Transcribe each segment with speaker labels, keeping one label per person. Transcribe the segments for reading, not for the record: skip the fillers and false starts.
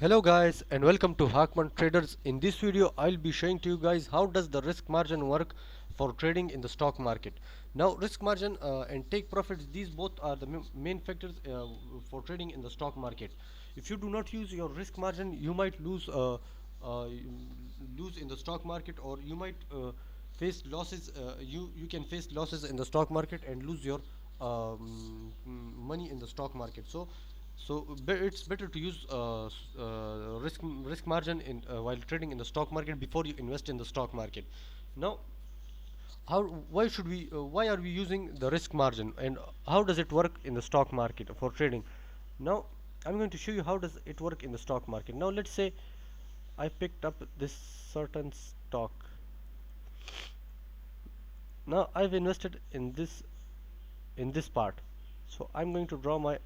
Speaker 1: Hello guys and welcome to Hakman Traders. In this video I'll be showing to you guys how does the risk margin work for trading in the stock market. Now risk margin and take profits, these both are the main factors for trading in the stock market. If you do not use your risk margin, you might uh, lose in the stock market, or you might face losses. You can face losses in the stock market and lose your money in the stock market. So it's better to use risk margin in while trading in the stock market before you invest in the stock market. Now, how why are we using the risk margin, and how does it work in the stock market for trading? Now, I'm going to show you how does it work in the stock market. Now, let's say I picked up this certain stock. Now, I've invested in this part. So I'm going to draw my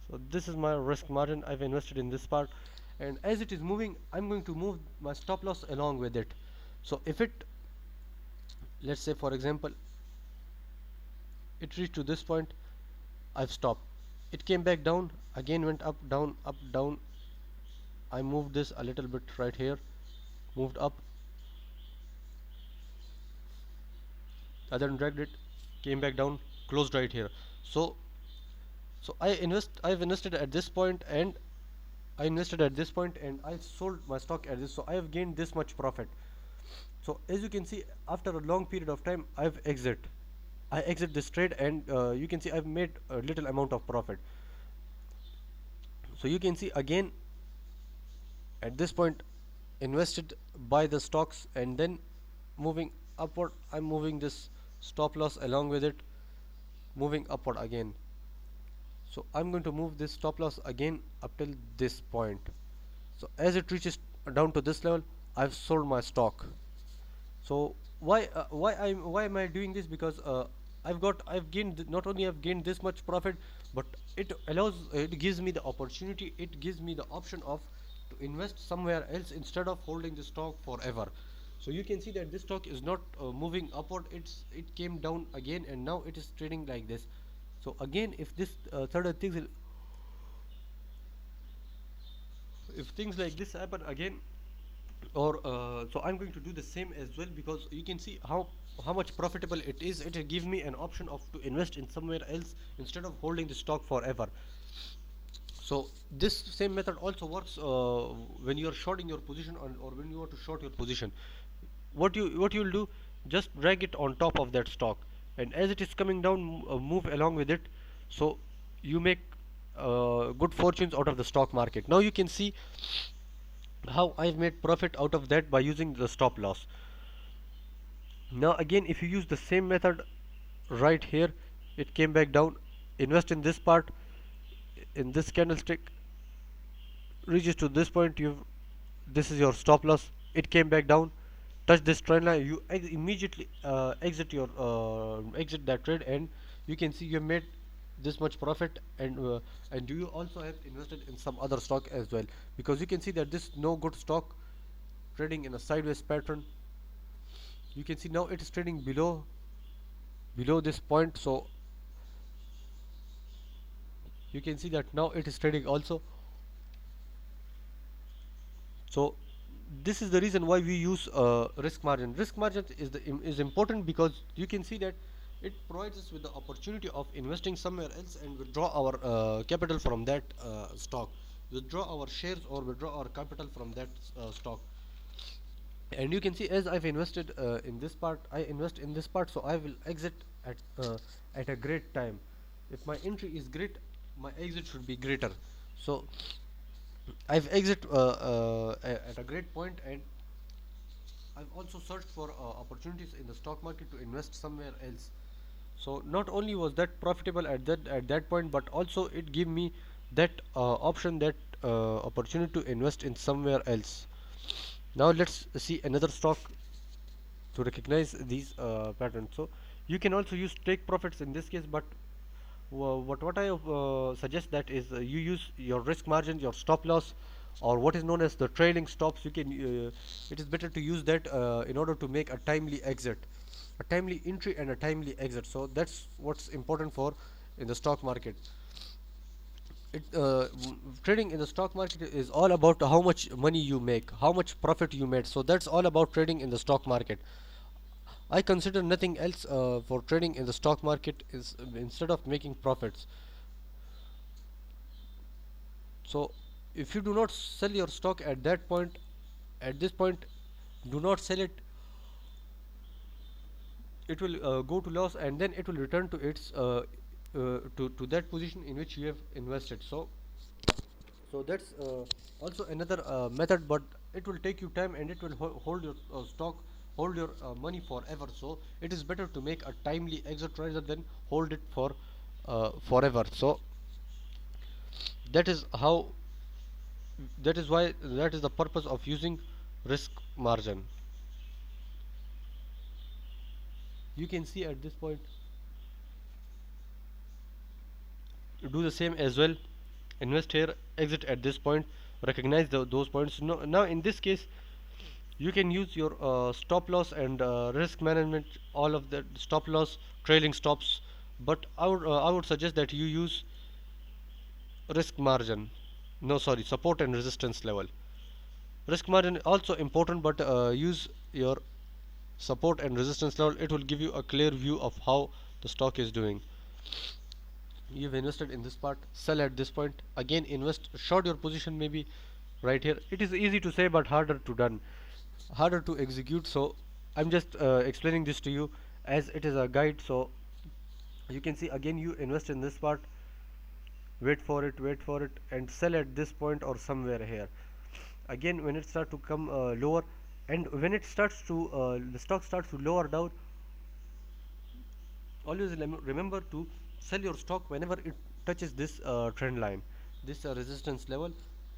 Speaker 1: So this is my risk margin. I've invested in this part, and as it is moving, I'm going to move my stop loss along with it. So if it, let's say for example, it reached to this point, I've stopped. It came back down, again went up, down, up, down. I moved this a little bit right here, moved up, then dragged it, came back down, closed right here. So I've invested at this point, and I've sold my stock at this, so I have gained this much profit. So as you can see, after a long period of time, I exit this trade, and you can see I've made a little amount of profit. So you can see again at this point, invested, buy the stocks, and then moving upward, I'm moving this stop loss along with it, moving upward again. So I'm going to move this stop loss again up till this point. So as it reaches down to this level, I've sold my stock. So why am I doing this? Because I've gained not only I've gained this much profit, but it gives me the opportunity, it gives me the option of to invest somewhere else instead of holding the stock forever. So you can see that this stock is not moving upward, it came down again, and now it is trading like this. So again, if this certain things, if things like this happen again, or so I'm going to do the same as well, because you can see how much profitable it is. It will give me an option of to invest in somewhere else instead of holding the stock forever. So this same method also works when you are shorting your position, or when you want to short your position. What you'll do, just drag it on top of that stock, and as it is coming down, move along with it. So you make good fortunes out of the stock market. Now you can see how I've made profit out of that by using the stop loss. Now again, if you use the same method right here, it came back down, invest in this part, in this candlestick, reaches to this point, this is your stop loss. It came back down, touch this trend line, you immediately exit that trade, and you can see you made this much profit. And do you also have invested in some other stock as well? Because you can see that this no good stock trading in a sideways pattern. You can see now it is trading below this point. So you can see that now it is trading also. So this is the reason why we use risk margin. Risk margin is important, because you can see that it provides us with the opportunity of investing somewhere else and withdraw our capital from that stock, withdraw our shares or withdraw our capital from that stock. And you can see, as I've invested in this part, I invest in this part, so I will exit at a great time. If my entry is great, my exit should be greater. So I've exit at a great point, and I've also searched for opportunities in the stock market to invest somewhere else. So not only was that profitable at that point, but also it gave me that option, that opportunity to invest in somewhere else. Now let's see another stock to recognize these patterns. So you can also use take profits in this case, but what I suggest that is, you use your risk margin, your stop loss, or what is known as the trailing stops. It is better to use that in order to make a timely exit, a timely entry and a timely exit. So that's what's important for in the stock market. trading in the stock market is all about how much money you make, how much profit you made. So that's all about trading in the stock market. I consider nothing else for trading in the stock market is instead of making profits. So if you do not sell your stock at that point, at this point, do not sell it. It will go to loss, and then it will return to its to that position in which you have invested. So that's also another method, but it will take you time, and it will hold your stock, hold your money forever. So it is better to make a timely exit rather than hold it for forever. So that is how, that is why, that is the purpose of using risk margin. You can see at this point, do the same as well. Invest here, exit at this point, recognize those points. No, now in this case, you can use your stop loss and risk management, all of the stop loss, trailing stops, but I would suggest that you use risk margin. No, sorry, support and resistance level. Risk margin also important, but use your support and resistance level. It will give you a clear view of how the stock is doing. You've invested in this part, sell at this point, again invest, short your position maybe right here. It is easy to say but harder to done, harder to execute. So I'm just explaining this to you as it is a guide. So you can see, again you invest in this part, wait for it, and sell at this point or somewhere here. Again when it starts to come lower, and when it starts to the stock starts to lower down, always remember to sell your stock whenever it touches this trend line, this resistance level,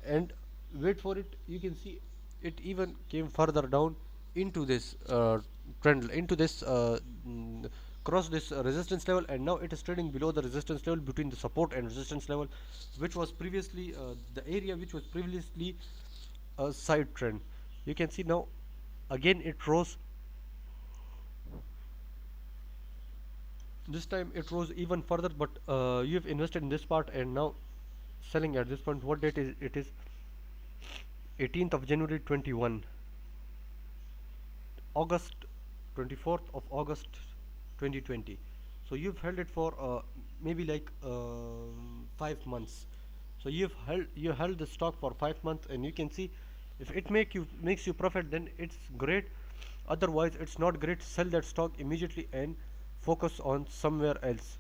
Speaker 1: and wait for it. You can see it even came further down into this trend, into this cross this resistance level, and now it is trading below the resistance level, between the support and resistance level, which was previously the area which was previously a side trend. You can see now again it rose. This time it rose even further, but you have invested in this part and now selling at this point. What date is it? Is 18th of January 21, August, 24th of August 2020. So you've held it for maybe like 5 months. So you held the stock for 5 months, and you can see if it makes you profit, then it's great. Otherwise it's not great. Sell that stock immediately and focus on somewhere else.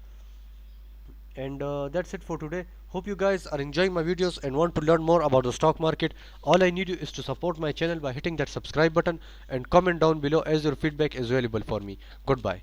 Speaker 1: And that's it for today. Hope you guys are enjoying my videos and want to learn more about the stock market. All I need you is to support my channel by hitting that subscribe button and comment down below, as your feedback is valuable for me. Goodbye.